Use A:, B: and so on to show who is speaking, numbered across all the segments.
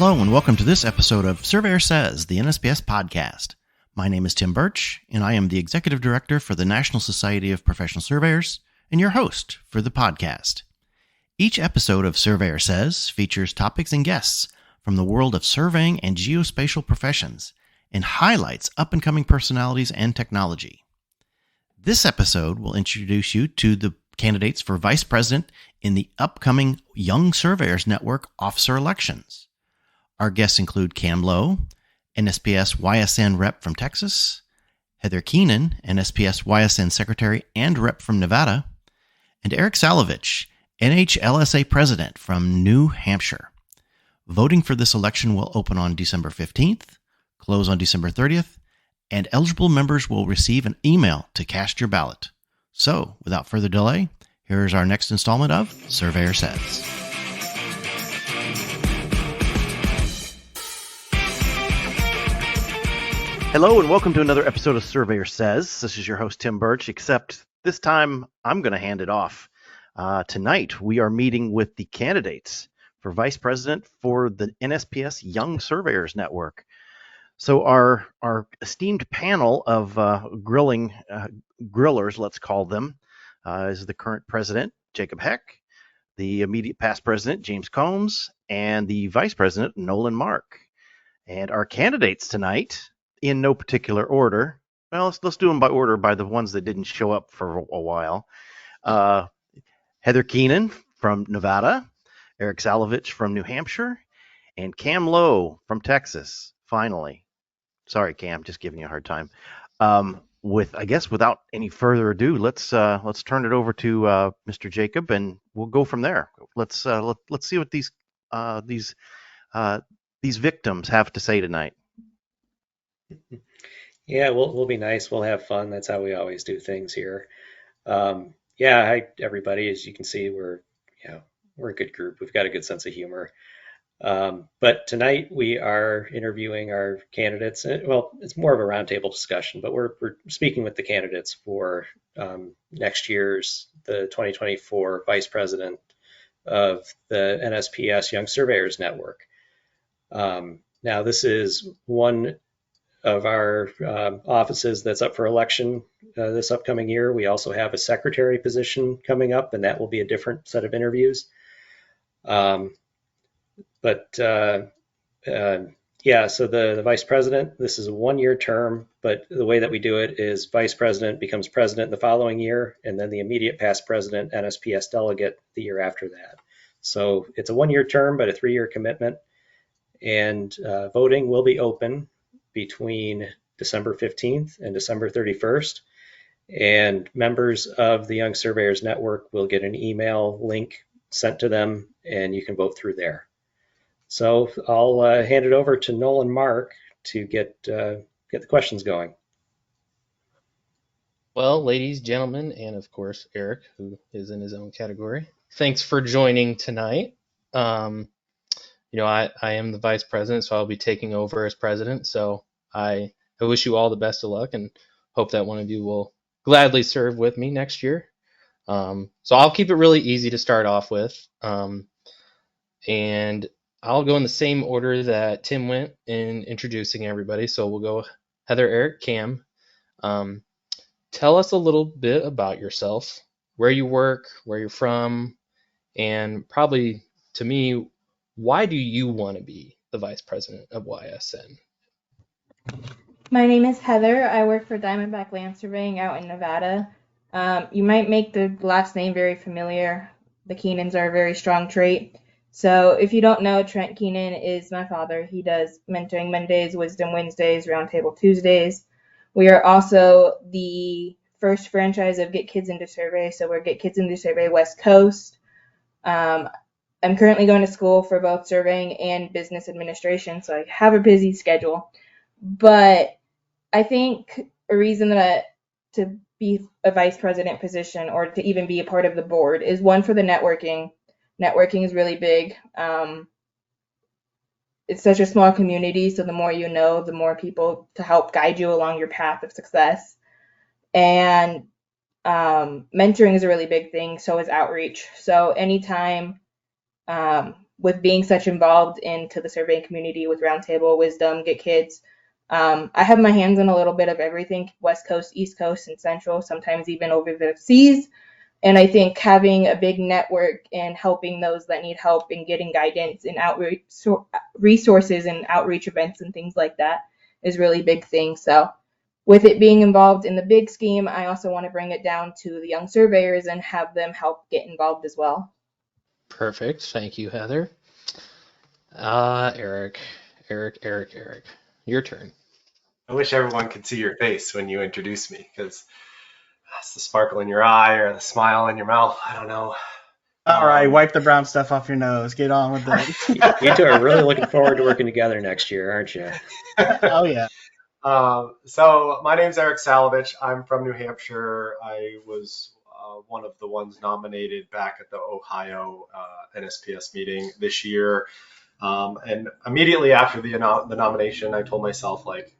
A: Hello and welcome to this episode of Surveyor Says, the NSPS podcast. My name is Tim Birch, and I am the Executive Director for the National Society of Professional Surveyors and your host for the podcast. Each episode of Surveyor Says features topics and guests from the world of surveying and geospatial professions and highlights up-and-coming personalities and technology. This episode will introduce you to the candidates for Vice President in the upcoming Young Surveyors Network officer elections. Our guests include Cam Lowe, NSPS YSN Rep from Texas, Heather Keenan, NSPS YSN Secretary and Rep from Nevada, and Eric Salovich, NHLSA President from New Hampshire. Voting for this election will open on December 15th, close on December 30th, and eligible members will receive an email to cast your ballot. So, without further delay, here is our next installment of Surveyor Says. Hello and welcome to another episode of Surveyor Says. This is your host, Tim Birch, except this time I'm going to hand it off. Tonight we are meeting with the candidates for Vice President for the NSPS Young Surveyors Network. So our esteemed panel of grillers, let's call them, is the current president, Jacob Heck, the immediate past president, James Combs, and the vice president, Nolan Mark. And our candidates tonight, in no particular order. Well, let's do them by order by the ones that didn't show up for a while. Heather Keenan from Nevada, Eric Salovich from New Hampshire, and Cam Lowe from Texas, finally. Sorry, Cam, just giving you a hard time. Without any further ado, let's turn it over to Mr. Jacob, and we'll go from there. Let's see what these victims have to say tonight.
B: Yeah, we'll be nice. We'll have fun. That's how we always do things here. Hi everybody. As you can see, we're a good group. We've got a good sense of humor. But tonight we are interviewing our candidates. Well, it's more of a roundtable discussion, but we're speaking with the candidates for next year's the 2024 Vice President of the NSPS Young Surveyors Network. Now, this is one of our offices that's up for election this upcoming year. We also have a secretary position coming up, and that will be a different set of interviews. So the vice president, this is a one-year term, but the way that we do it is vice president becomes president the following year, and then the immediate past president, NSPS delegate, the year after that. So it's a one-year term, but a three-year commitment, and voting will be open between December 15th and December 31st. And members of the Young Surveyors Network will get an email link sent to them, and you can vote through there. So I'll hand it over to Nolan Mark to get the questions going.
C: Well, ladies, gentlemen, and of course, Eric, who is in his own category, thanks for joining tonight. I am the vice president, so I'll be taking over as president. So I wish you all the best of luck and hope that one of you will gladly serve with me next year. So I'll keep it really easy to start off with. And I'll go in the same order that Tim went in introducing everybody. So we'll go Heather, Eric, Cam. Tell us a little bit about yourself, where you work, where you're from, and probably to me, why do you want to be the vice president of YSN?
D: My name is Heather. I work for Diamondback Land Surveying out in Nevada. You might make the last name very familiar. The Keenans are a very strong trait. So if you don't know, Trent Keenan is my father. He does mentoring Mondays, wisdom Wednesdays, roundtable Tuesdays. We are also the first franchise of Get Kids Into Survey. So we're Get Kids Into Survey West Coast. I'm currently going to school for both surveying and business administration, so I have a busy schedule. But I think a reason to be a vice president position or to even be a part of the board is one for the networking. Networking is really big. It's such a small community, so the more you know, the more people to help guide you along your path of success. And mentoring is a really big thing, so is outreach. So anytime with being such involved into the surveying community with Roundtable, Wisdom, Get Kids, I have my hands on a little bit of everything, West Coast, East Coast, and Central, sometimes even over the seas. And I think having a big network and helping those that need help and getting guidance and outreach resources and outreach events and things like that is really a big thing. So with it being involved in the big scheme, I also want to bring it down to the young surveyors and have them help get involved as well.
C: Perfect. Thank you, Heather. Eric. Your turn.
E: I wish everyone could see your face when you introduce me, because that's the sparkle in your eye or the smile in your mouth. I don't know.
A: All right, wipe the brown stuff off your nose. Get on with it.
B: You two are really looking forward to working together next year, aren't you?
A: Oh, yeah.
E: So my name's Eric Salovich. I'm from New Hampshire. I was one of the ones nominated back at the Ohio NSPS meeting this year. And immediately after the nomination, I told myself, like,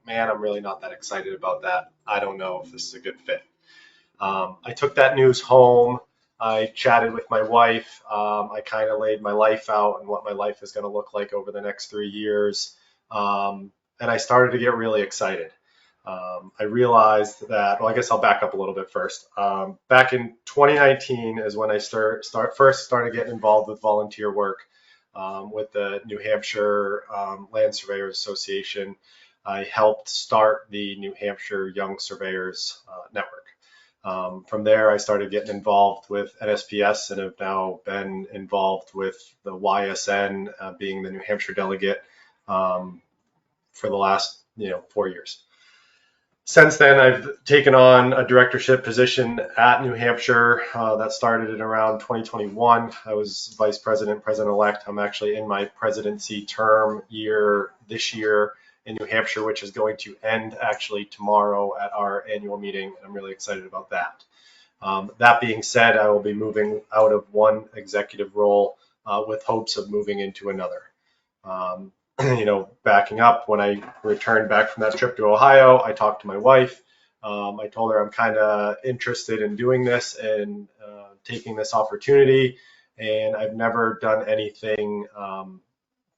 E: man, I'm really not that excited about that. I don't know if this is a good fit. I took that news home. I chatted with my wife. I kind of laid my life out and what my life is going to look like over the next 3 years. And I started to get really excited. I realized that, well, I guess I'll back up a little bit first. Back in 2019 is when I first started getting involved with volunteer work with the New Hampshire Land Surveyors Association. I helped start the New Hampshire Young Surveyors Network. From there, I started getting involved with NSPS and have now been involved with the YSN, being the New Hampshire delegate for the last 4 years. Since then, I've taken on a directorship position at New Hampshire. That started in around 2021. I was vice president, president-elect. I'm actually in my presidency term year this year in New Hampshire, which is going to end actually tomorrow at our annual meeting. I'm really excited about that. That being said, I will be moving out of one executive role with hopes of moving into another. Backing up, when I returned back from that trip to Ohio, I talked to my wife. I told her I'm kind of interested in doing this and taking this opportunity. And I've never done anything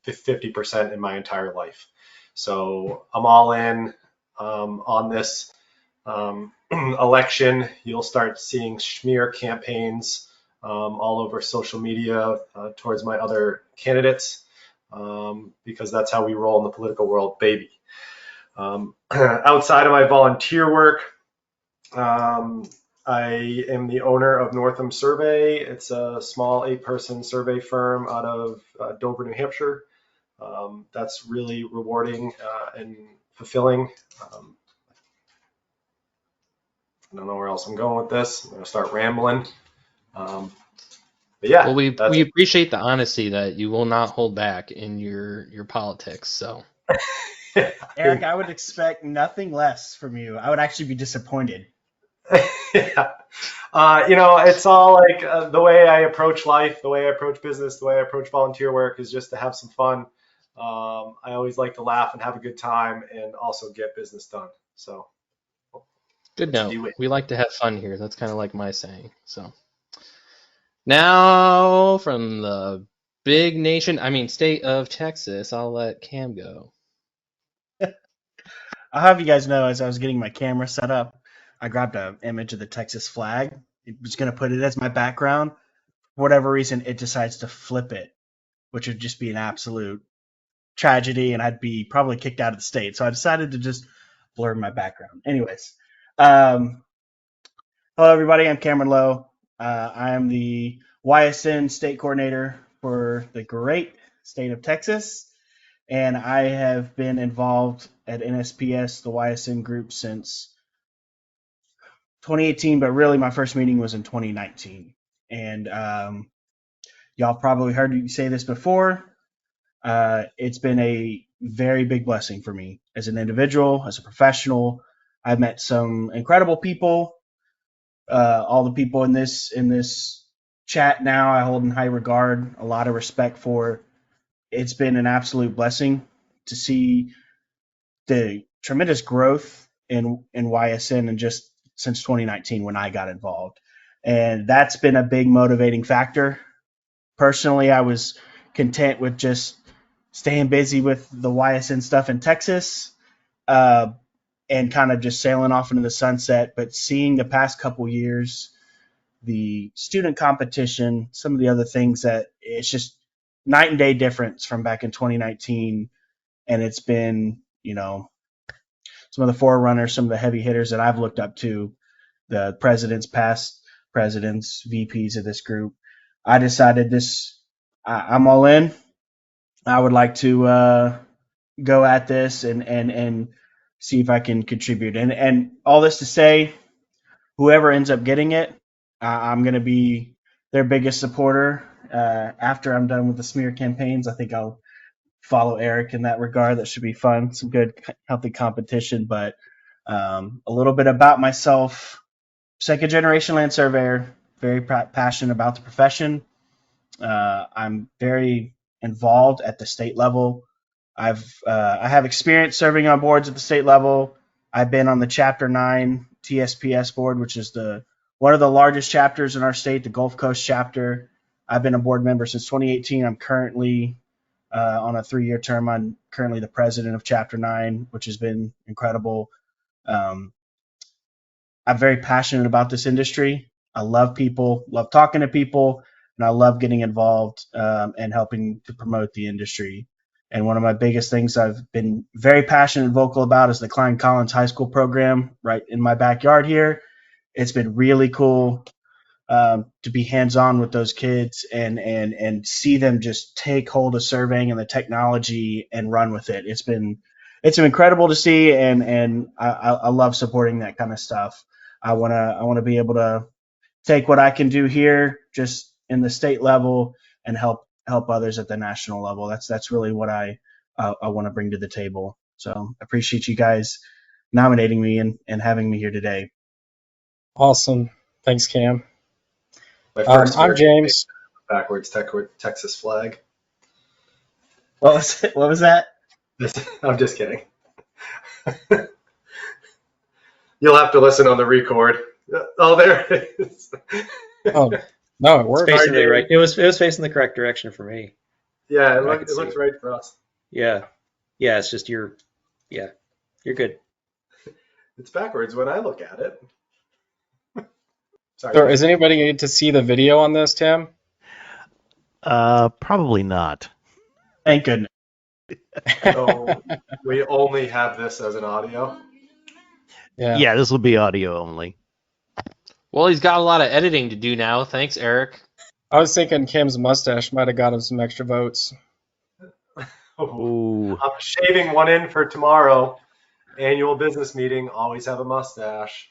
E: 50% in my entire life. So I'm all in on this election. You'll start seeing smear campaigns all over social media towards my other candidates. Because that's how we roll in the political world, baby. Outside of my volunteer work, I am the owner of Northam Survey. It's a small 8-person survey firm out of Dover, New Hampshire. That's really rewarding and fulfilling. I don't know where else I'm going with this. I'm going to start rambling. But yeah,
C: well, we appreciate the honesty that you will not hold back in your politics. So,
A: Eric, I would expect nothing less from you. I would actually be disappointed.
E: Yeah. It's all like the way I approach life, the way I approach business, the way I approach volunteer work is just to have some fun. I always like to laugh and have a good time and also get business done. So,
C: good note. We like to have fun here. That's kind of like my saying. So. Now, from the big state of Texas, I'll let Cam go.
A: I'll have you guys know, as I was getting my camera set up, I grabbed an image of the Texas flag. I was going to put it as my background. For whatever reason, it decides to flip it, which would just be an absolute tragedy, and I'd be probably kicked out of the state. So I decided to just blur my background. Anyways, hello, everybody. I'm Cameron Lowe. I am the YSN state coordinator for the great state of Texas, and I have been involved at NSPS, the YSN group, since 2018, but really my first meeting was in 2019. And y'all probably heard me say this before. It's been a very big blessing for me as an individual, as a professional. I've met some incredible people. All the people in this chat now I hold in high regard, a lot of respect for. It's been an absolute blessing to see the tremendous growth in YSN and just since 2019 when I got involved. And that's been a big motivating factor. Personally, I was
F: content with just staying busy with the YSN stuff in Texas, and kind of just sailing off into the sunset. But seeing the past couple years, the student competition, some of the other things, that it's just night and day difference from back in 2019. And it's been, some of the forerunners, some of the heavy hitters that I've looked up to, the presidents, past presidents, VPs of this group. I decided I'm all in. I would like to go at this and see if I can contribute. And all this to say, whoever ends up getting it, I'm going to be their biggest supporter. After I'm done with the smear campaigns, I think I'll follow Eric in that regard. That should be fun. Some good, healthy competition. But a little bit about myself: second generation land surveyor, very passionate about the profession. I'm very involved at the state level. I have experience serving on boards at the state level. I've been on the Chapter 9 TSPS board, which is one of the largest chapters in our state, the Gulf Coast chapter. I've been a board member since 2018. I'm currently on a 3-year term. I'm currently the president of Chapter 9, which has been incredible. I'm very passionate about this industry. I love people, love talking to people, and I love getting involved and helping to promote the industry. And one of my biggest things I've been very passionate and vocal about is the Klein Collins High School program right in my backyard here. It's been really cool to be hands-on with those kids and see them just take hold of surveying and the technology and run with it. It's been incredible to see, and I love supporting that kind of stuff. I wanna be able to take what I can do here just in the state level and help others at the national level. That's really what I want to bring to the table. So I appreciate you guys nominating me and having me here today.
G: Awesome. Thanks, Cam.
E: My first
G: I'm James.
E: Backwards Texas flag.
F: What was that?
E: I'm just kidding. You'll have to listen on the record. Oh, there it is.
G: Oh, no, it worked.
B: Facing the right. It was facing the correct direction for me.
E: Yeah, it looks right for us.
B: Yeah. It's just you're good.
E: It's backwards when I look at it. Sorry.
G: So is anybody going to see the video on this, Tim?
A: Probably not.
F: Thank goodness.
E: So we only have this as an audio.
A: Yeah, this will be audio only.
C: Well, he's got a lot of editing to do now. Thanks, Eric.
G: I was thinking Cam's mustache might have got him some extra votes.
A: Ooh.
E: I'm shaving one in for tomorrow. Annual business meeting. Always have a mustache.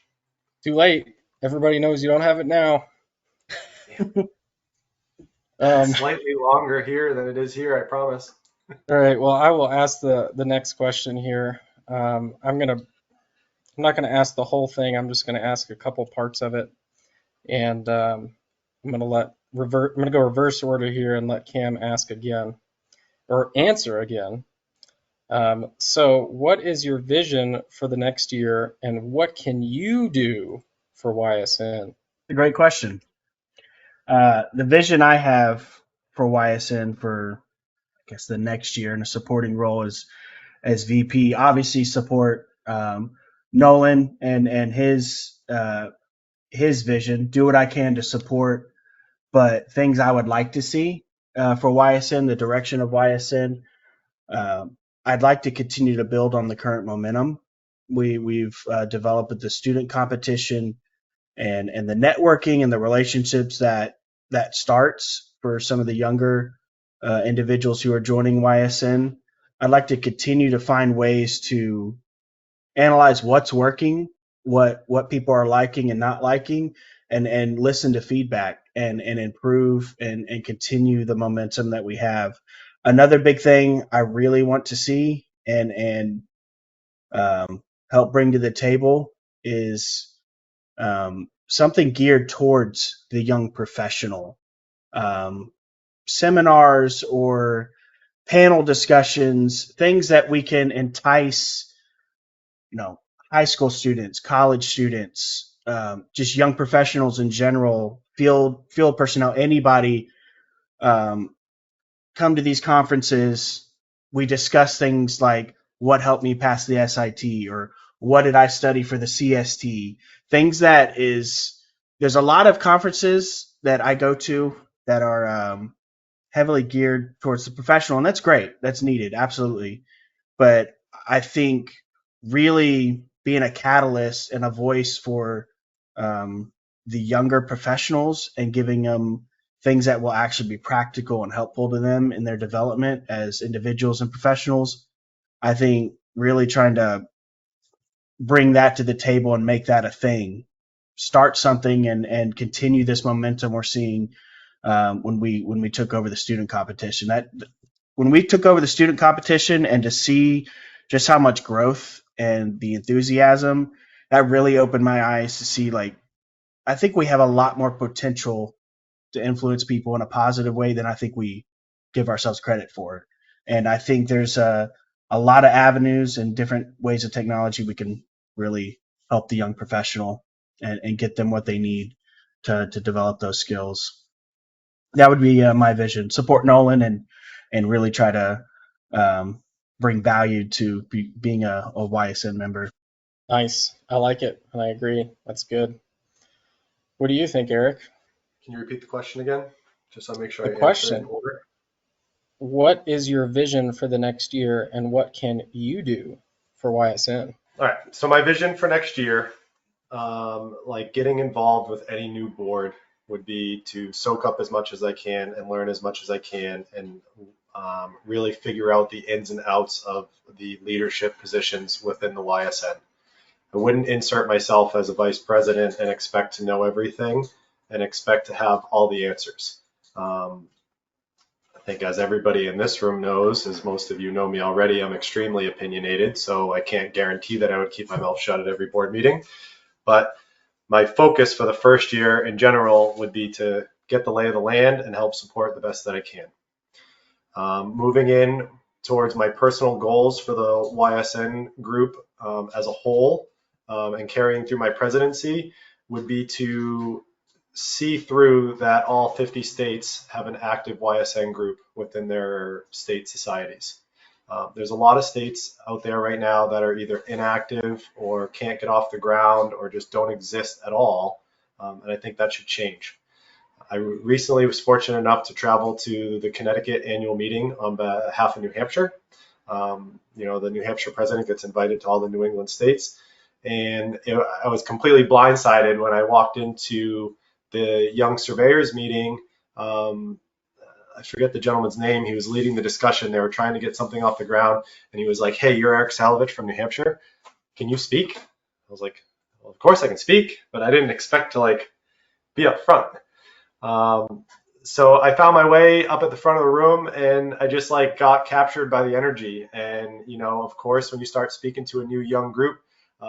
G: Too late. Everybody knows you don't have it now.
E: Slightly longer here than it is here, I promise.
G: All right. Well, I will ask the next question here. I'm not going to ask the whole thing. I'm just going to ask a couple parts of it, and I'm going to go reverse order here and let Cam ask again or answer again. So, what is your vision for the next year, and what can you do for YSN?
F: A great question. The vision I have for YSN for, I guess, the next year in a supporting role as VP, obviously support Nolan and his vision. Do what I can to support, but things I would like to see for YSN, the direction of YSN. I'd like to continue to build on the current momentum we've developed with the student competition and the networking and the relationships that starts for some of the younger individuals who are joining YSN. I'd like to continue to find ways to analyze what's working, what people are liking and not liking, and listen to feedback and improve and continue the momentum that we have. Another big thing I really want to see and help bring to the table is something geared towards the young professional. Seminars or panel discussions, things that we can entice, high school students, college students, just young professionals in general, field personnel, anybody, kind come to these conferences, we discuss things like what helped me pass the SIT or what did I study for the CST. Things there's a lot of conferences that I go to that are heavily geared towards the professional, and that's great. That's needed, absolutely. But I think really being a catalyst and a voice for the younger professionals and giving them things that will actually be practical and helpful to them in their development as individuals and professionals. I think really trying to bring that to the table and make that a thing, start something and continue this momentum we're seeing when we took over the student competition. When we took over the student competition and to see just how much growth and the enthusiasm, that really opened my eyes to see, like, I think we have a lot more potential to influence people in a positive way than I think we give ourselves credit for. And I think there's a lot of avenues and different ways of technology we can really help the young professional and get them what they need to develop those skills. That would be my vision. Support Nolan and really try to bring value to being a YSN member.
G: Nice. I like it, and I agree. That's good. What do you think, Eric?
E: Can you repeat the question again? Just so I make sure
G: The
E: I
G: question.
E: answer in order.
G: What is your vision for the next year, and what can you do for YSN?
E: All right. So my vision for next year, like getting involved with any new board, would be to soak up as much as I can and learn as much as I can and really figure out the ins and outs of the leadership positions within the YSN. I wouldn't insert myself as a vice president and expect to know everything and expect to have all the answers. I think as everybody in this room knows, as most of you know me already, I'm extremely opinionated, so I can't guarantee that I would keep my mouth shut at every board meeting. But my focus for the first year in general would be to get the lay of the land and help support the best that I can. Moving in towards my personal goals for the YSN group as a whole and carrying through my presidency would be to see through that all 50 states have an active YSN group within their state societies. There's a lot of states out there right now that are either inactive or can't get off the ground or just don't exist at all, and I think that should change. I recently was fortunate enough to travel to the Connecticut annual meeting on behalf of New Hampshire. The New Hampshire president gets invited to all the New England states, and I was completely blindsided when I walked into the Young Surveyors meeting. I forget the gentleman's name. He was leading the discussion. They were trying to get something off the ground, and he was like, "Hey, you're Eric Salovich from New Hampshire. Can you speak?" I was like, "Well, of course I can speak," but I didn't expect to be up front. So I found my way up at the front of the room, and I just got captured by the energy. And of course, when you start speaking to a new young group,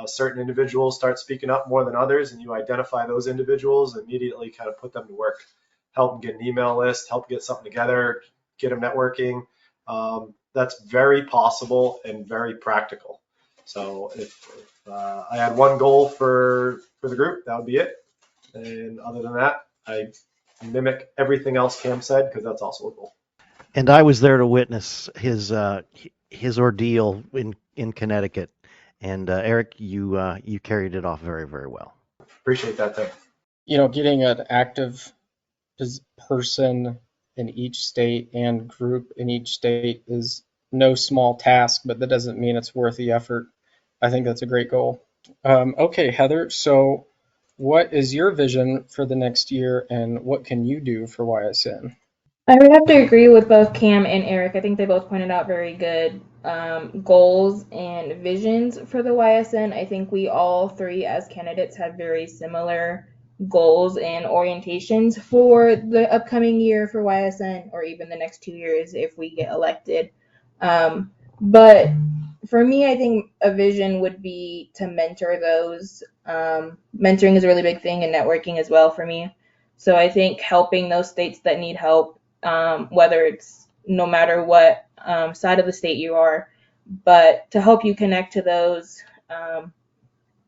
E: certain individuals start speaking up more than others, and you identify those individuals and immediately kind of put them to work. Help them get an email list, help get something together, get them networking. That's very possible and very practical. So if I had one goal for the group, that would be it. And other than that, I mimic everything else Cam said because that's also a goal.
A: And I was there to witness his ordeal in Connecticut. And Eric, you carried it off very, very well.
E: Appreciate that, Tim.
G: Getting an active person in each state and group in each state is no small task, but that doesn't mean it's worth the effort. I think that's a great goal. Okay, Heather, so what is your vision for the next year and what can you do for YSN?
D: I would have to agree with both Cam and Eric. I think they both pointed out very good goals and visions for the YSN. I think we all three as candidates have very similar goals and orientations for the upcoming year for YSN, or even the next 2 years if we get elected. But for me, I think a vision would be to mentor those. Mentoring is a really big thing, and networking as well for me. So I think helping those states that need help, whether it's no matter what side of the state you are, but to help you connect to those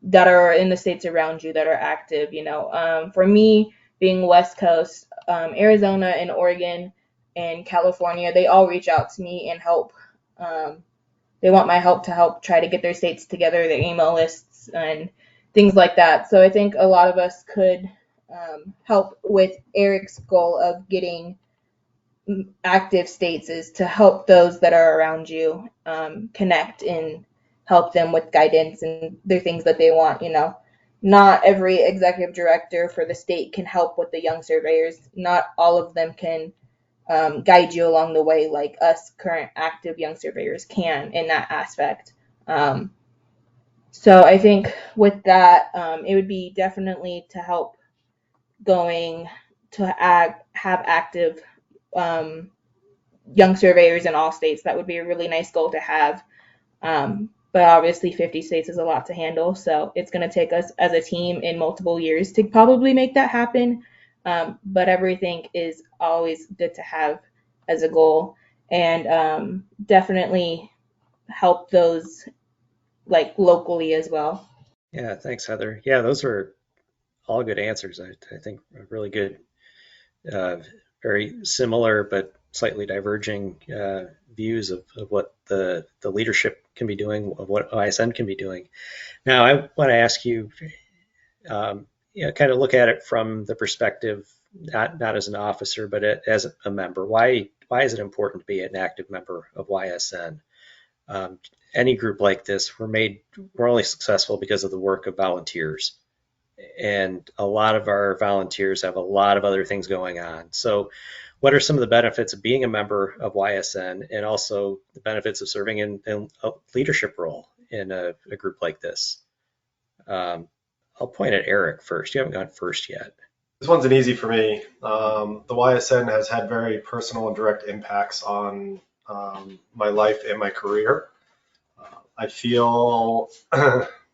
D: that are in the states around you that are active. For me, being West Coast, Arizona and Oregon in California, they all reach out to me and help. They want my help to help try to get their states together, their email lists, and things like that. So I think a lot of us could help with Eric's goal of getting active states, is to help those that are around you connect and help them with guidance and their things that they want. Not every executive director for the state can help with the young surveyors. Not all of them can guide you along the way like us current active young surveyors can in that aspect. So I think with that, it would be definitely to help going to have active young surveyors in all states. That would be a really nice goal to have. But obviously 50 states is a lot to handle. So it's going to take us as a team in multiple years to probably make that happen. But everything is always good to have as a goal, and definitely help those like locally as well.
B: Yeah, thanks, Heather. Yeah, those are all good answers. I think really good, very similar but slightly diverging views of what the leadership can be doing, of what YSN can be doing. Now, I want to ask you, kind of look at it from the perspective, not as an officer, but as a member. Why is it important to be an active member of YSN? Any group like this, we're only successful because of the work of volunteers. And a lot of our volunteers have a lot of other things going on. So what are some of the benefits of being a member of YSN, and also the benefits of serving in a leadership role in a group like this? I'll point at Eric first. You haven't gone first yet.
E: This one's an easy for me. The YSN has had very personal and direct impacts on my life and my career. I feel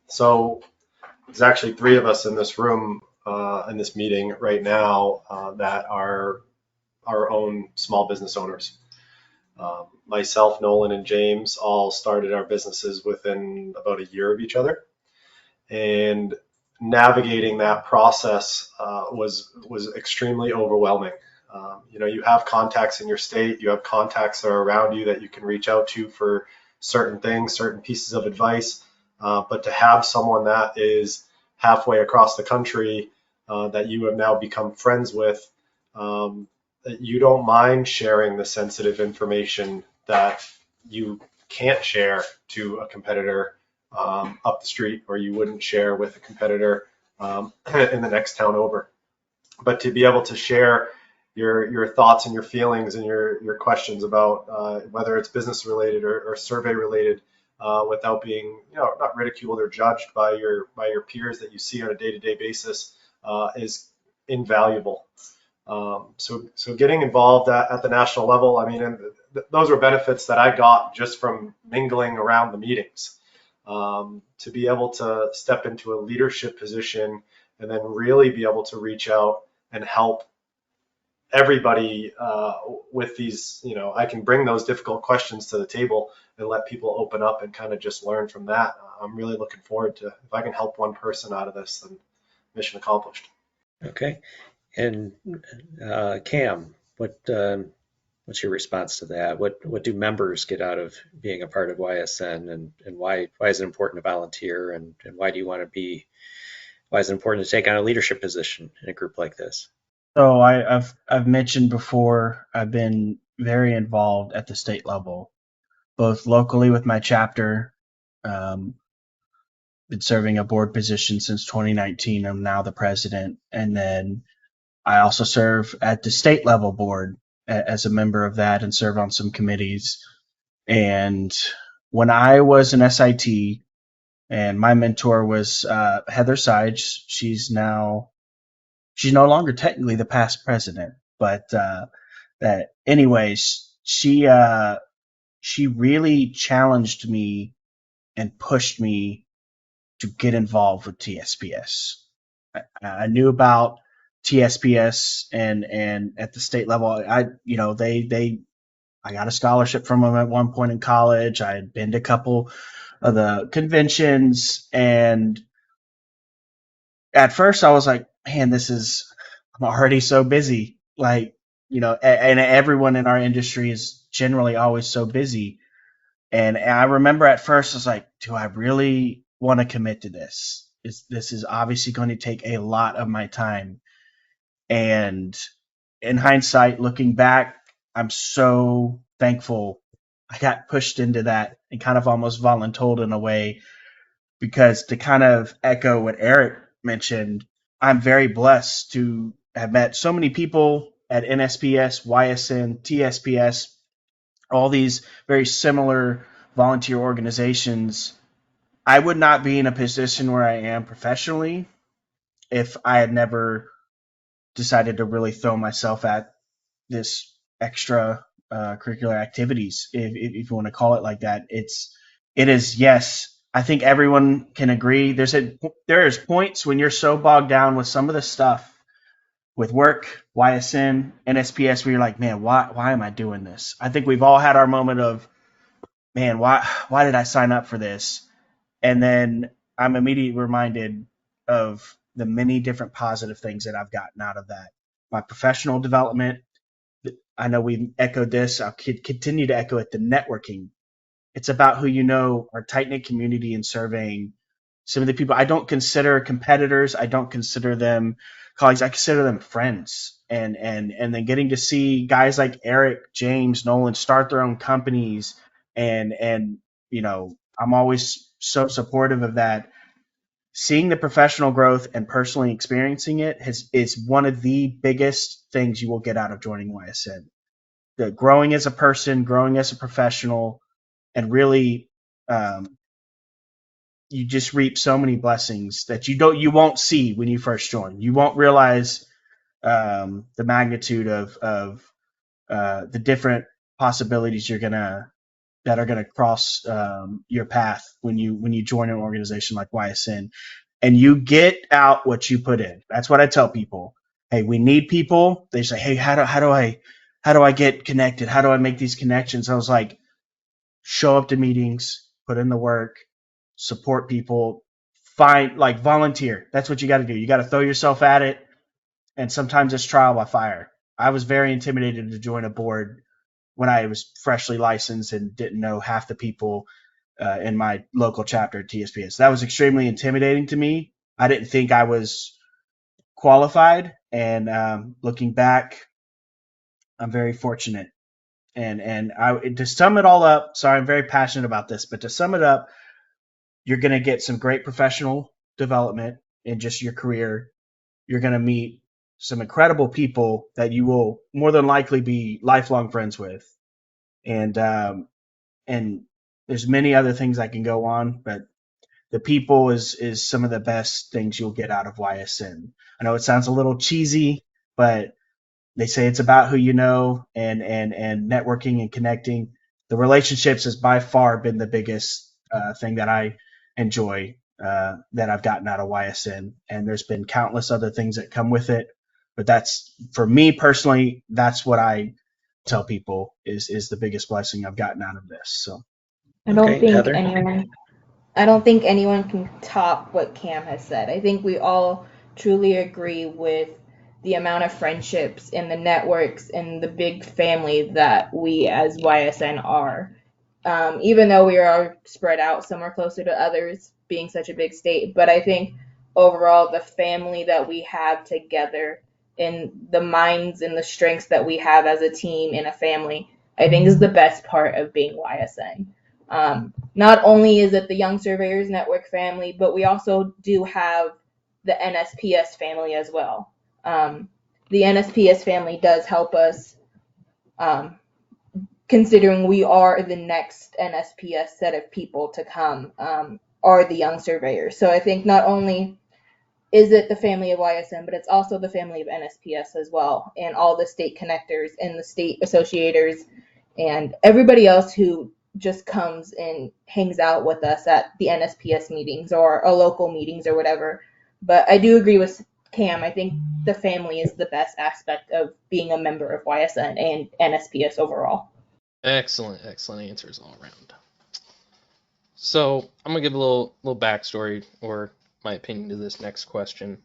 E: so. There's actually 3 of us in this room, in this meeting right now, that are our own small business owners. Myself, Nolan, and James all started our businesses within about a year of each other. And navigating that process was extremely overwhelming. You have contacts in your state, you have contacts that are around you that you can reach out to for certain things, certain pieces of advice. But to have someone that is halfway across the country that you have now become friends with, that you don't mind sharing the sensitive information that you can't share to a competitor up the street, or you wouldn't share with a competitor in the next town over. But to be able to share your thoughts and your feelings and your questions about whether it's business related or survey related, without being not ridiculed or judged by your peers that you see on a day-to-day basis, is invaluable. So getting involved at the national level, I mean, and those were benefits that I got just from mingling around the meetings. To be able to step into a leadership position and then really be able to reach out and help everybody with these, I can bring those difficult questions to the table and let people open up and kind of just learn from that. I'm really looking forward to, if I can help one person out of this, then mission accomplished.
B: Okay. And Cam, what's your response to that? What do members get out of being a part of YSN, and why is it important to volunteer, and why is it important to take on a leadership position in a group like this?
F: So I've mentioned before, I've been very involved at the state level, both locally with my chapter. Been serving a board position since 2019. I'm now the president, and then I also serve at the state level board as a member of that and serve on some committees. And when I was an SIT, and my mentor was Heather Sides, she's no longer technically the past president, but anyways, she really challenged me and pushed me to get involved with TSPS. I knew about TSPS and at the state level, I got a scholarship from them at one point in college. I had been to a couple of the conventions, and at first I was like, man, I'm already so busy. Like, and everyone in our industry is generally always so busy. And I remember at first I was like, do I really want to commit to this? This is obviously going to take a lot of my time. And in hindsight, looking back, I'm so thankful I got pushed into that and kind of almost voluntold in a way, because to kind of echo what Eric mentioned, I'm very blessed to have met so many people at NSPS, YSN, TSPS, all these very similar volunteer organizations. I would not be in a position where I am professionally if I had never decided to really throw myself at this extra curricular activities, if you want to call it like that. It is, yes. I think everyone can agree. There's points when you're so bogged down with some of the stuff with work, YSN, NSPS, where you're like, man, why am I doing this? I think we've all had our moment of, man, why did I sign up for this? And then I'm immediately reminded of the many different positive things that I've gotten out of that. My professional development, I know we've echoed this, I'll continue to echo it, the networking. It's about who you know, our tight-knit community in surveying. Some of the people I don't consider competitors, I don't consider them colleagues, I consider them friends. And then getting to see guys like Eric, James, Nolan start their own companies, and I'm always so supportive of that. Seeing the professional growth and personally experiencing it is one of the biggest things you will get out of joining YSN. The growing as a person, growing as a professional, and really, you just reap so many blessings that you won't see when you first join. You won't realize the magnitude of the different possibilities that are gonna cross your path when you join an organization like YSN, and you get out what you put in. That's what I tell people. Hey, we need people. They say, hey, how do I get connected? How do I make these connections? I was like, show up to meetings, put in the work, support people, volunteer. That's what you got to do. You got to throw yourself at it, and sometimes it's trial by fire. I was very intimidated to join a board when I was freshly licensed and didn't know half the people in my local chapter at TSPS. That was extremely intimidating to me. I didn't think I was qualified, and looking back, I'm very fortunate. And to sum it all up, sorry, I'm very passionate about this, but to sum it up, you're going to get some great professional development in just your career. You're going to meet some incredible people that you will more than likely be lifelong friends with. And there's many other things I can go on, but the people is some of the best things you'll get out of YSN. I know it sounds a little cheesy, but they say it's about who you know, and networking and connecting. The relationships has by far been the biggest thing that I enjoy, that I've gotten out of YSN. And there's been countless other things that come with it. But that's, for me personally, that's what I tell people is the biggest blessing I've gotten out of this. So
D: I don't
B: Okay,
D: think
B: Heather?
D: anyone can top what Cam has said. I think we all truly agree with the amount of friendships and the networks and the big family that we as YSN are. Even though we are spread out, some are closer to others, being such a big state. But I think overall, the family that we have together and the minds and the strengths that we have as a team and a family, I think is the best part of being YSN. Not only is it the Young Surveyors Network family, but we also do have the NSPS family as well. The NSPS family does help us, considering we are the next NSPS set of people to come, are the Young Surveyors. So I think not only is it the family of YSN, but it's also the family of NSPS as well, and all the state connectors and the state associators and everybody else who just comes and hangs out with us at the NSPS meetings or local meetings or whatever. But I do agree with Cam. I think the family is the best aspect of being a member of YSN and NSPS overall.
C: Excellent answers all around. So I'm gonna give a little backstory or my opinion to this next question.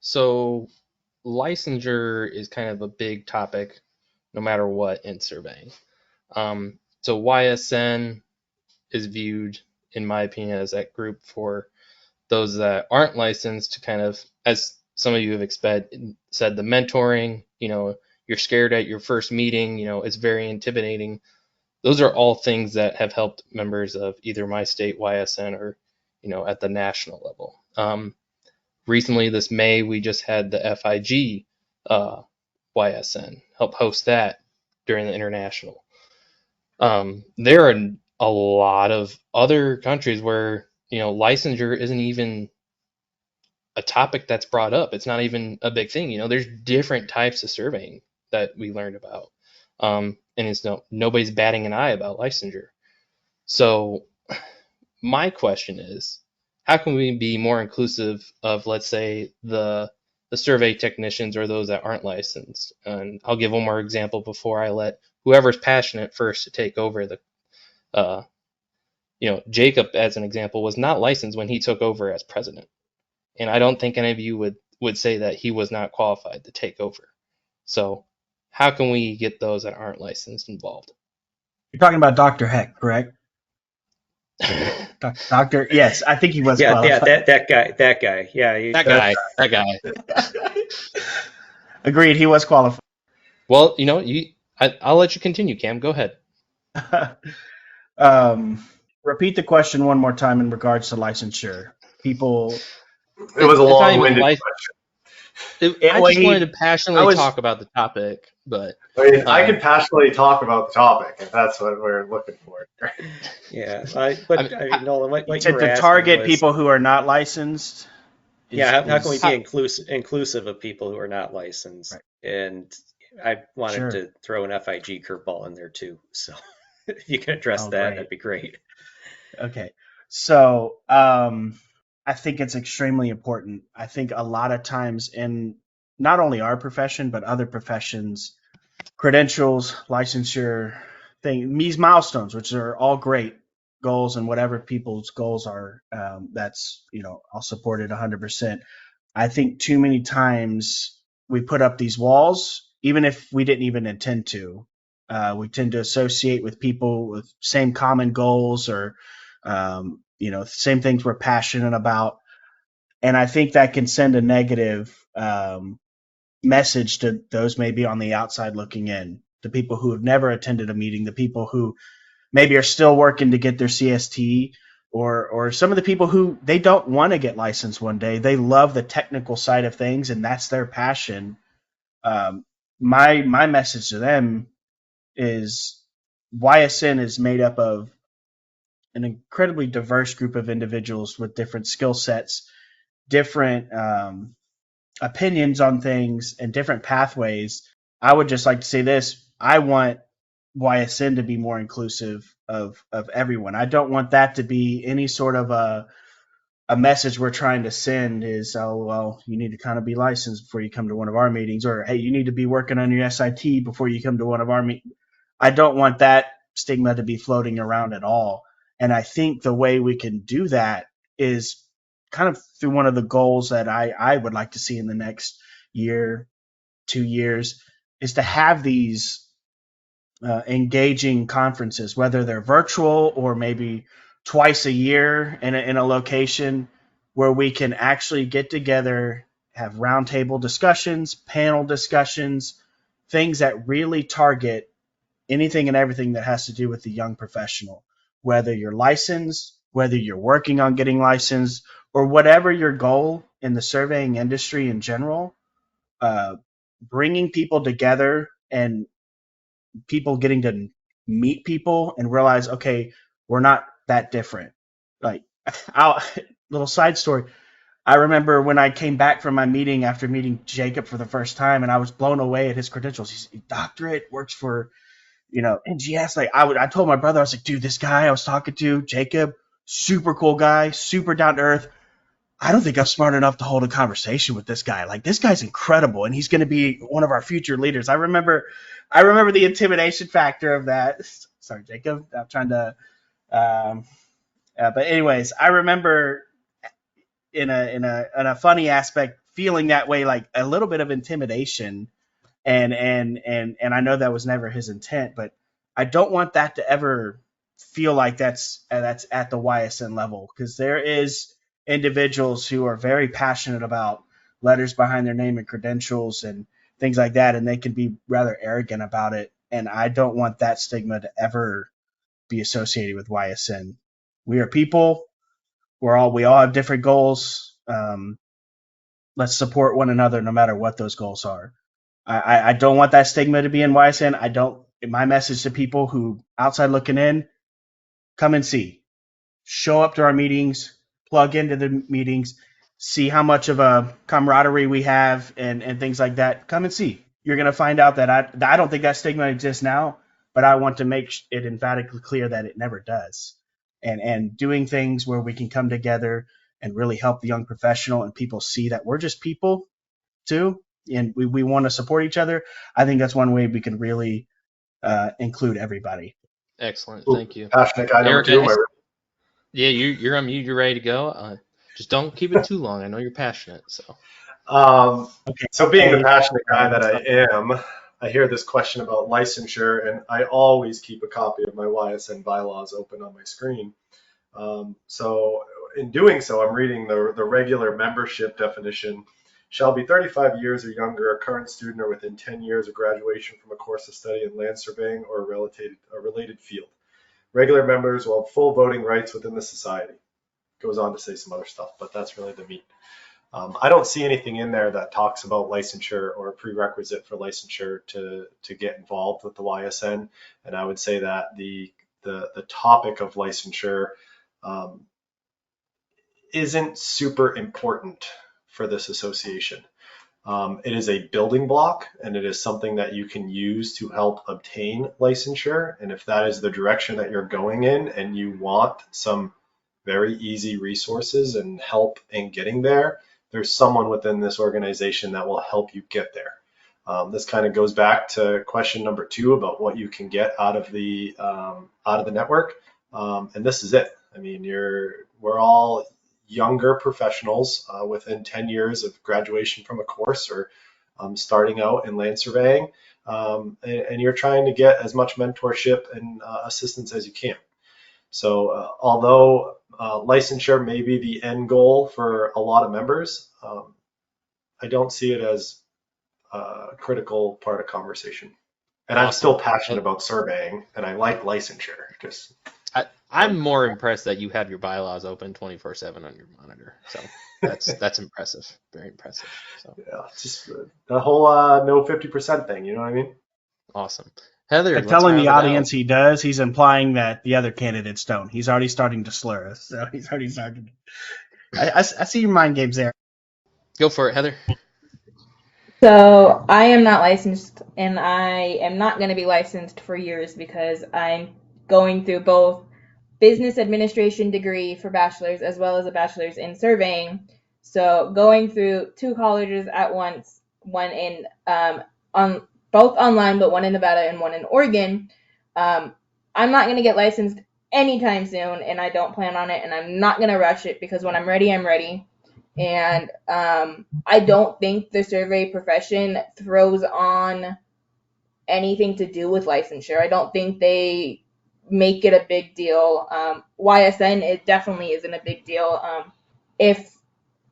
C: So licensure is kind of a big topic no matter what in surveying. So YSN is viewed, in my opinion, as that group for those that aren't licensed to kind of, as some of you have said, the mentoring, you're scared at your first meeting, it's very intimidating. Those are all things that have helped members of either my state YSN or, at the national level. Recently, this May, we just had the FIG YSN help host that during the international. There are a lot of other countries where, licensure isn't even a topic that's brought up. It's not even a big thing. There's different types of surveying that we learned about. And it's nobody's batting an eye about licensure. So my question is, how can we be more inclusive of, let's say, the survey technicians or those that aren't licensed? And I'll give one more example before I let whoever's passionate first to take over Jacob, as an example, was not licensed when he took over as president. And I don't think any of you would say that he was not qualified to take over. So how can we get those that aren't licensed involved?
F: You're talking about Dr. Heck, correct? Doctor, yes, I think he was qualified.
B: Yeah, that guy. Yeah,
C: that guy.
F: Agreed, he was qualified.
C: Well, I'll let you continue, Cam. Go ahead.
F: Repeat the question one more time in regards to licensure. People.
E: It was a long-winded question.
C: I just wanted to passionately talk about the topic, but
E: I can passionately talk about the topic if that's what we're looking for.
B: Yeah, Nolan, what you were
F: to target people who are not licensed.
B: How can we be inclusive of people who are not licensed? Right. And I wanted to throw an FIG curveball in there too. So if you can address that'd be great.
F: Okay, so I think it's extremely important. I think a lot of times in not only our profession, but other professions, credentials, licensure, these milestones, which are all great goals, and whatever people's goals are, that's, I'll support it 100%. I think too many times we put up these walls, even if we didn't even intend to. We tend to associate with people with same common goals or same things we're passionate about. And I think that can send a negative message to those maybe on the outside looking in, the people who have never attended a meeting, the people who maybe are still working to get their CST, or some of the people who they don't want to get licensed one day. They love the technical side of things, and that's their passion. My message to them is YSN is made up of an incredibly diverse group of individuals with different skill sets, different opinions on things, and different pathways. I would just like to say this. I want YSN to be more inclusive of everyone. I don't want that to be any sort of a message we're trying to send is, oh, well, you need to kind of be licensed before you come to one of our meetings, or, hey, you need to be working on your SIT before you come to one of our meetings. I don't want that stigma to be floating around at all. And I think the way we can do that is kind of through one of the goals that I would like to see in the next year, 2 years, is to have these engaging conferences, whether they're virtual or maybe twice a year in a location where we can actually get together, have roundtable discussions, panel discussions, things that really target anything and everything that has to do with the young professional, whether you're licensed, whether you're working on getting licensed, or whatever your goal in the surveying industry in general. Bringing people together and people getting to meet people and realize, okay, we're not that different. Like, little side story. I remember when I came back from my meeting after meeting Jacob for the first time, and I was blown away at his credentials. He's a doctorate, works for, NGS. Like, I told my brother, I was like, dude, this guy I was talking to, Jacob, super cool guy, super down to earth. I don't think I'm smart enough to hold a conversation with this guy. Like, this guy's incredible, and he's going to be one of our future leaders. I remember the intimidation factor of that. Sorry, Jacob. I'm trying to. But anyways, I remember in a funny aspect feeling that way, like a little bit of intimidation. And I know that was never his intent, but I don't want that to ever feel like that's at the YSN level, because there is individuals who are very passionate about letters behind their name and credentials and things like that, and they can be rather arrogant about it. And I don't want that stigma to ever be associated with YSN. We are people. We all have different goals. Let's support one another no matter what those goals are. I don't want that stigma to be in YSN. I don't. My message to people who outside looking in, come and see, show up to our meetings, plug into the meetings, see how much of a camaraderie we have and things like that. Come and see. You're going to find out that I don't think that stigma exists now, but I want to make it emphatically clear that it never does. And doing things where we can come together and really help the young professional and people see that we're just people too, and we want to support each other. I think that's one way we can really include everybody.
C: Excellent.
E: Ooh,
C: Thank you.
E: passionate guy number
C: Eric,
E: two.
C: yeah, you're on mute. You're ready to go. Just don't keep it too long. I know you're passionate. So.
F: Okay.
E: So being the passionate guy that I am, I hear this question about licensure, and I always keep a copy of my YSN bylaws open on my screen. So in doing so, I'm reading the regular membership definition. Shall be 35 years or younger, a current student, or within 10 years of graduation from a course of study in land surveying or a related field. Regular members will have full voting rights within the society. Goes on to say some other stuff, but that's really the meat. I don't see anything in there that talks about licensure or a prerequisite for licensure to get involved with the YSN. And I would say that the topic of licensure isn't super important for this association. It is a building block, and it is something that you can use to help obtain licensure. And if that is the direction that you're going in and you want some very easy resources and help in getting there, there's someone within this organization that will help you get there. This kind of goes back to question number 2 about what you can get out of the network. And this is it. I mean, we're all younger professionals within 10 years of graduation from a course or starting out in land surveying, and you're trying to get as much mentorship and assistance as you can. So although licensure may be the end goal for a lot of members, I don't see it as a critical part of conversation. And awesome. I'm still passionate about surveying, and I like licensure.
C: I'm more impressed that you have your bylaws open 24/7 on your monitor. So that's impressive, very impressive. So
E: yeah, just the whole no 50% thing. You know what I mean?
C: Awesome. Heather,
F: telling the audience he does, he's implying that the other candidates don't. He's already starting to slur us. So he's already starting. I see your mind games there.
C: Go for it, Heather.
D: So I am not licensed, and I am not going to be licensed for years because I'm going through both business administration degree for bachelor's as well as a bachelor's in surveying. So going through 2 colleges at once, one in both online, but one in Nevada and one in Oregon. I'm not going to get licensed anytime soon, and I don't plan on it, and I'm not going to rush it because when I'm ready, I'm ready. And I don't think the survey profession throws on anything to do with licensure. I don't think they make it a big deal. YSN, it definitely isn't a big deal. If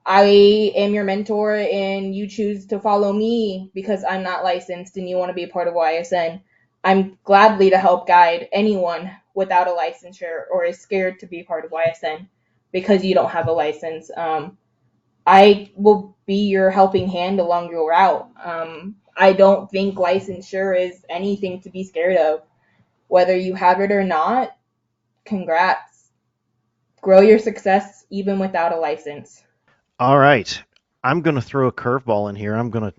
D: I am your mentor and you choose to follow me because I'm not licensed and you want to be a part of YSN, I'm gladly to help guide anyone without a licensure or is scared to be part of YSN because you don't have a license. I will be your helping hand along your route. I don't think licensure is anything to be scared of. Whether you have it or not, congrats. Grow your success even without a license.
A: All right. I'm going to throw a curveball in here. I'm going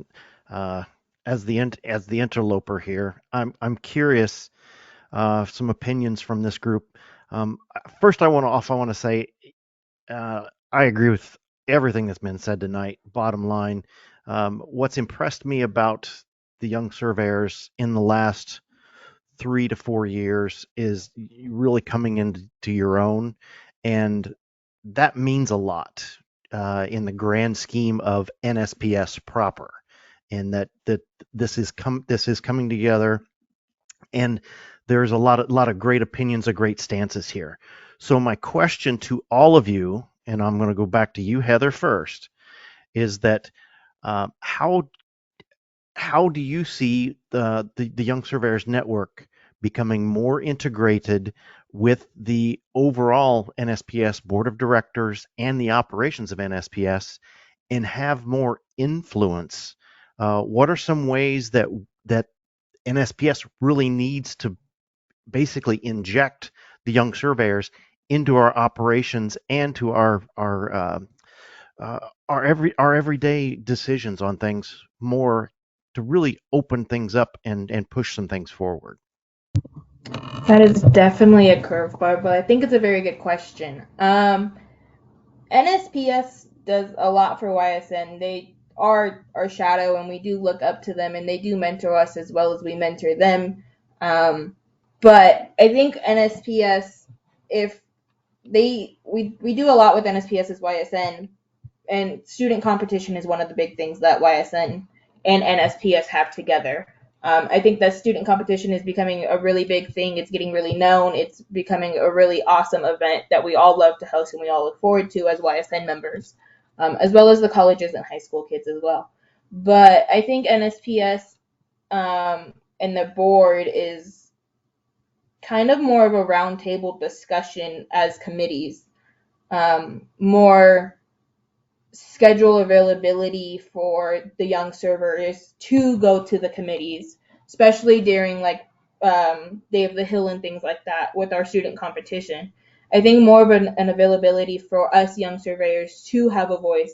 A: to, as the interloper here, I'm curious, some opinions from this group. First, I want to say, I agree with everything that's been said tonight. Bottom line, what's impressed me about the young surveyors in the last 3 to 4 years is really coming into your own, and that means a lot. in the grand scheme of NSPS proper, and that this is coming together, and there's a lot of great opinions, of great stances here. So my question to all of you, and I'm going to go back to you, Heather, first, is that how do you see the Young Surveyors Network becoming more integrated with the overall NSPS Board of Directors and the operations of NSPS, and have more influence? What are some ways that NSPS really needs to basically inject the young surveyors into our operations and to our everyday decisions on things more, to really open things up and push some things forward?
D: That is definitely a curveball, but I think it's a very good question. NSPS does a lot for YSN. They are our shadow, and we do look up to them, and they do mentor us as well as we mentor them. But I think NSPS, we do a lot with NSPS as YSN, and student competition is one of the big things that YSN and NSPS have together. I think that student competition is becoming a really big thing. It's getting really known. It's becoming a really awesome event that we all love to host and we all look forward to as YSN members, as well as the colleges and high school kids as well. But I think NSPS and the board is kind of more of a roundtable discussion as committees, more schedule availability for the young servers to go to the committees, especially during like Day of the Hill and things like that with our student competition. I think more of an availability for us young surveyors to have a voice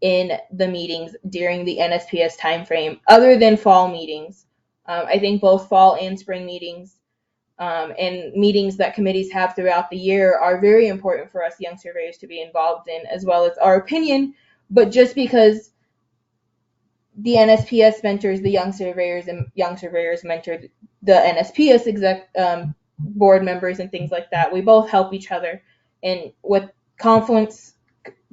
D: in the meetings during the NSPS timeframe, other than fall meetings. I think both fall and spring meetings and meetings that committees have throughout the year are very important for us young surveyors to be involved in, as well as our opinion. But just because the NSPS mentors the young surveyors and young surveyors mentor the NSPS board members and things like that, we both help each other. And with conference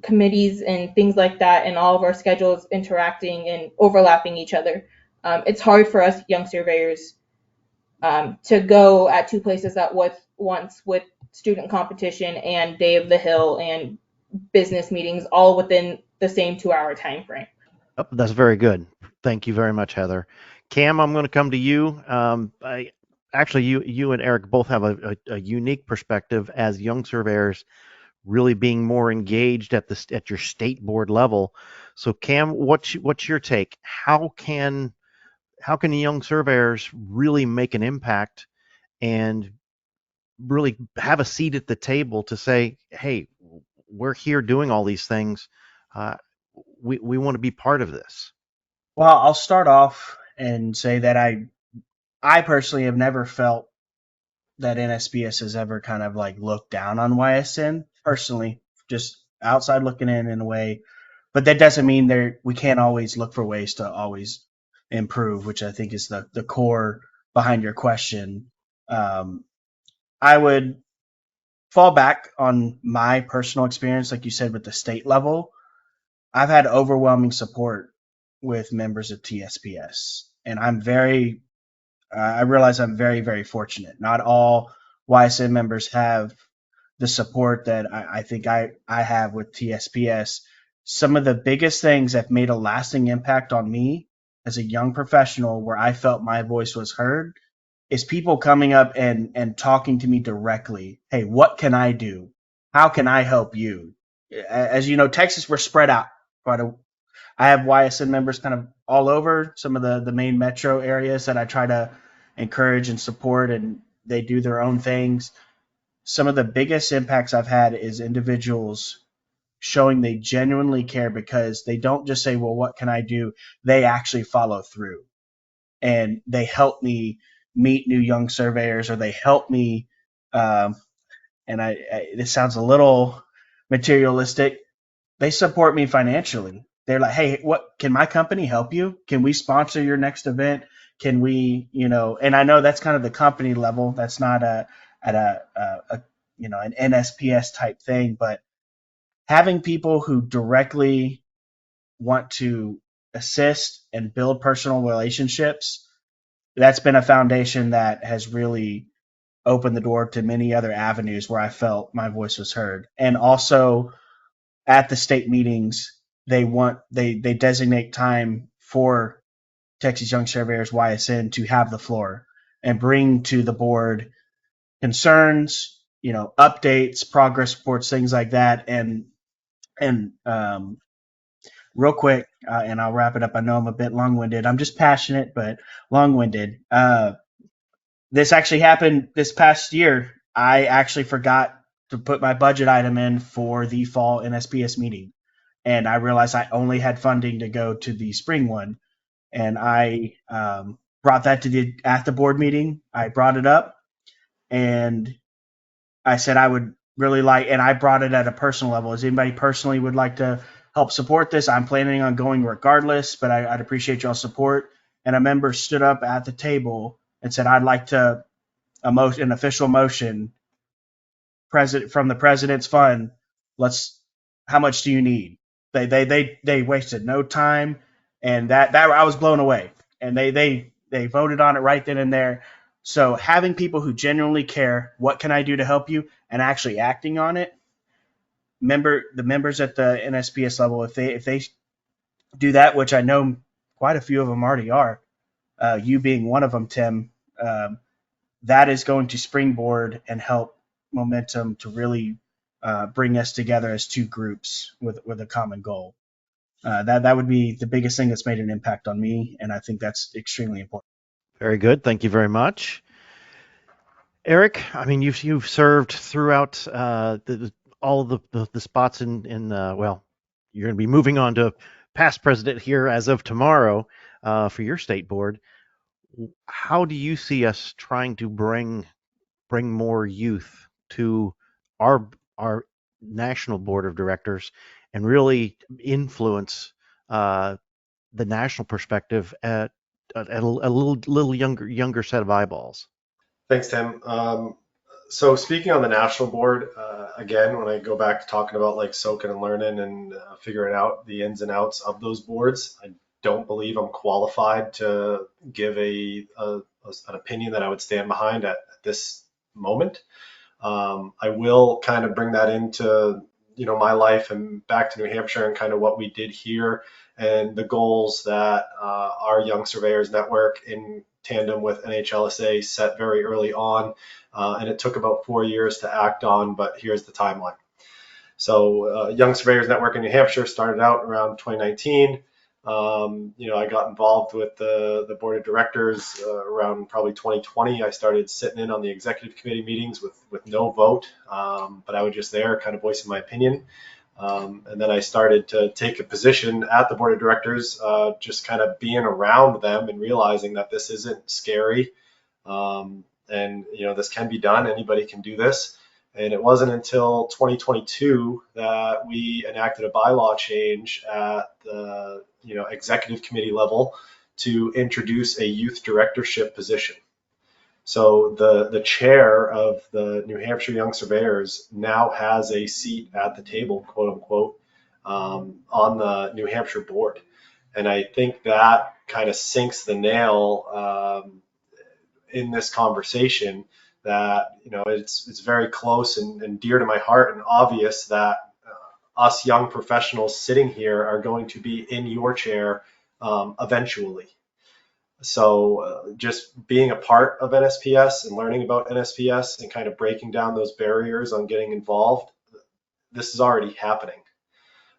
D: committees and things like that, and all of our schedules interacting and overlapping each other, it's hard for us young surveyors to go at two places at once with student competition and Day of the Hill and business meetings all within the same 2-hour time frame.
A: Oh, that's very good. Thank you very much, Heather. Cam, I'm going to come to you. Actually, you and Eric both have a unique perspective as young surveyors, really being more engaged at your state board level. So, Cam, what's your take? How can the young surveyors really make an impact and really have a seat at the table to say, hey, we're here doing all these things. We want to be part of this?
F: Well, I'll start off and say that I personally have never felt that NSPS has ever kind of like looked down on YSN personally, just outside looking in a way. But that doesn't mean we can't always look for ways to always improve, which I think is the core behind your question. I would fall back on my personal experience, like you said, with the state level. I've had overwhelming support with members of TSPS, and I realize I'm very, very fortunate. Not all YSN members have the support that I think I have with TSPS. Some of the biggest things that made a lasting impact on me as a young professional, where I felt my voice was heard, is people coming up and talking to me directly. Hey, what can I do? How can I help you? As you know, Texas, we're spread out. I have YSN members kind of all over some of the main metro areas that I try to encourage and support, and they do their own things. Some of the biggest impacts I've had is individuals showing they genuinely care, because they don't just say, well, what can I do? They actually follow through, and they help me meet new young surveyors, or they help me, and this sounds a little materialistic, they support me financially. They're like, hey, what can my company help you? Can we sponsor your next event? Can we, and I know that's kind of the company level. That's not at a an NSPS type thing, but having people who directly want to assist and build personal relationships, that's been a foundation that has really opened the door to many other avenues where I felt my voice was heard. And also at the state meetings, they designate time for Texas Young Surveyors YSN to have the floor and bring to the board concerns, updates, progress reports, things like that. And real quick, and I'll wrap it up. I know I'm a bit long-winded. I'm just passionate, but long-winded. This actually happened this past year. I actually forgot to put my budget item in for the fall NSPS meeting, and I realized I only had funding to go to the spring one, and I brought that at the board meeting. I brought it up, and I said I would really like, and I brought it at a personal level. As anybody personally would like to help support this, I'm planning on going regardless, but I'd appreciate y'all's support. And a member stood up at the table and said, I'd like to an official motion from the president's fund. How much do you need? They wasted no time, and that I was blown away. And they voted on it right then and there. So having people who genuinely care, what can I do to help you, and actually acting on it. The members at the NSPS level, if they do that, which I know quite a few of them already are, you being one of them, Tim, that is going to springboard and help momentum to really bring us together as two groups with a common goal. That would be the biggest thing that's made an impact on me, and I think that's extremely important.
A: Very good. Thank you very much. Eric, I mean, you've served throughout all of the spots well, you're going to be moving on to past president here as of tomorrow for your state board. How do you see us trying to bring more youth to our national board of directors and really influence the national perspective at a little younger set of eyeballs?
E: Thanks, Tim. So speaking on the national board, again, when I go back to talking about like soaking and learning and figuring out the ins and outs of those boards, I don't believe I'm qualified to give an opinion that I would stand behind at this moment. I will kind of bring that into my life and back to New Hampshire and kind of what we did here and the goals that our Young Surveyors Network in tandem with NHLSA set very early on, and it took about 4 years to act on, but here's the timeline. So Young Surveyors Network in New Hampshire started out around 2019. I got involved with the board of directors around probably 2020. I started sitting in on the executive committee meetings with no vote, but I was just there kind of voicing my opinion. And then I started to take a position at the board of directors, just kind of being around them and realizing that this isn't scary. And, this can be done. Anybody can do this. And it wasn't until 2022 that we enacted a bylaw change at the executive committee level to introduce a youth directorship position. So the chair of the New Hampshire Young Surveyors now has a seat at the table, quote unquote, on the New Hampshire board. And I think that kind of sinks the nail in this conversation that, it's very close and dear to my heart and obvious that us young professionals sitting here are going to be in your chair eventually. So just being a part of NSPS and learning about NSPS and kind of breaking down those barriers on getting involved, this is already happening.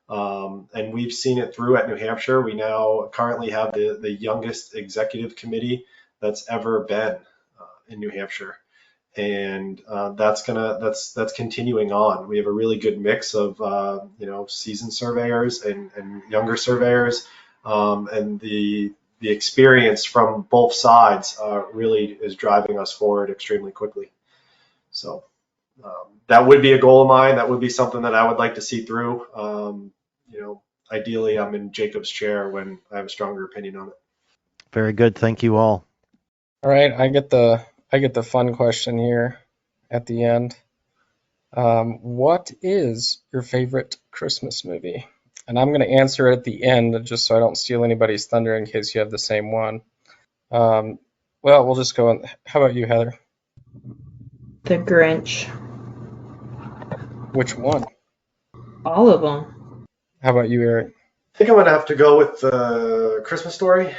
E: And we've seen it through at New Hampshire. We now currently have the youngest executive committee that's ever been in New Hampshire. And that's continuing on. We have a really good mix of seasoned surveyors and younger surveyors, and the experience from both sides really is driving us forward extremely quickly. So that would be a goal of mine. That would be something that I would like to see through. Ideally, I'm in Jacob's chair when I have a stronger opinion on it.
A: Very good. Thank you all.
G: All right, I get the fun question here at the end. What is your favorite Christmas movie? And I'm going to answer it at the end just so I don't steal anybody's thunder in case you have the same one. Well, we'll just go on. How about you, Heather?
D: The Grinch.
G: Which one?
D: All of them.
G: How about you, Eric?
E: I think I'm going to have to go with the Christmas Story.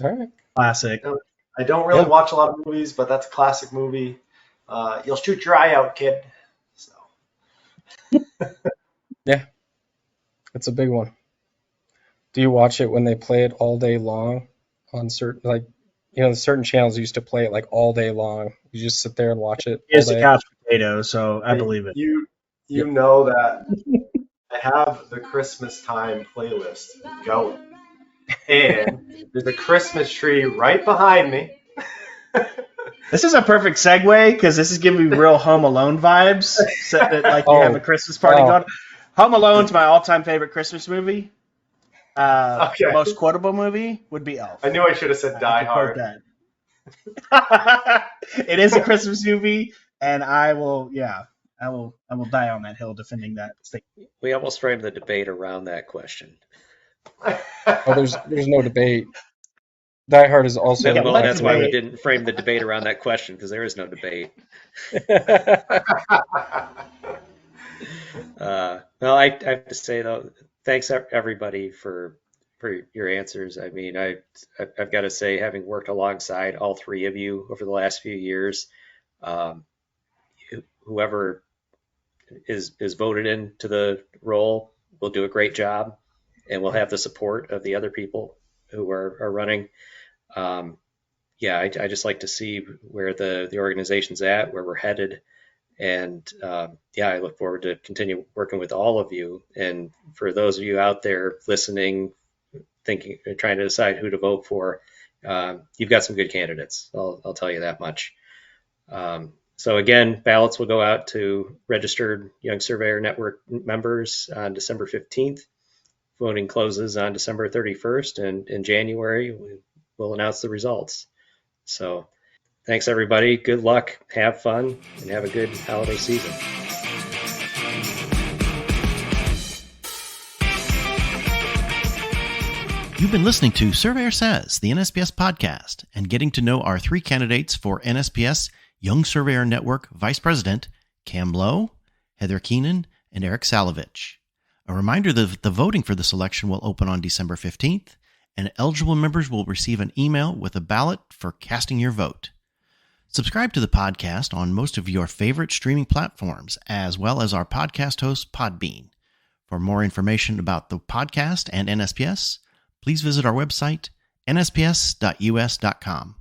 G: All right.
F: Classic.
E: I don't really
G: Yeah.
E: watch a lot of movies, but that's a classic movie. You'll shoot your eye out, kid. So.
G: Yeah, it's a big one. Do you watch it when they play it all day long on certain, certain channels used to play it like all day long? You just sit there and watch it all
F: It's a
G: day?
F: couch potato, so I believe it.
E: You know that I have the Christmas time playlist going. And there's a Christmas tree right behind me.
F: This is a perfect segue because this is giving me real Home Alone vibes. So that, like you have a Christmas party going. Home Alone's my all-time favorite Christmas movie.
E: Okay.
F: Most quotable movie would be Elf.
E: I knew I should have said Die
F: I could
E: Hard.
F: quote that. It is a Christmas movie, and I will die on that hill defending that statement.
B: We almost framed the debate around that question.
G: Oh, there's no debate. Die Hard is also.
F: Yeah,
B: Well,
F: let's
B: that's why we
F: debate.
B: didn't frame the debate around that question, because there is no debate. Well, I have to say though, thanks everybody for your answers. I mean, I've got to say, having worked alongside all three of you over the last few years, whoever is voted into the role will do a great job, and we'll have the support of the other people who are running. Yeah, I just like to see where the organization's at, where we're headed. And yeah, I look forward to continue working with all of you. And for those of you out there listening, thinking, trying to decide who to vote for, you've got some good candidates. I'll tell you that much. So again, ballots will go out to registered Young Surveyor Network members on December 15th. Voting closes on December 31st, and in January, we'll announce the results. So thanks, everybody. Good luck, have fun, and have a good holiday season.
A: You've been listening to Surveyor Says, the NSPS podcast, and getting to know our three candidates for NSPS Young Surveyor Network Vice President, Cam Lowe, Heather Keenan, and Eric Salovich. A reminder that the voting for this election will open on December 15th, and eligible members will receive an email with a ballot for casting your vote. Subscribe to the podcast on most of your favorite streaming platforms, as well as our podcast host, Podbean. For more information about the podcast and NSPS, please visit our website, nsps.us.com.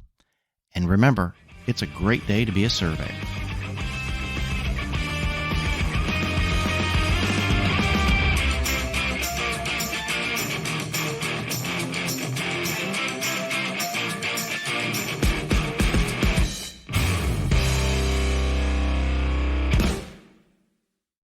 A: And remember, it's a great day to be a surveyor.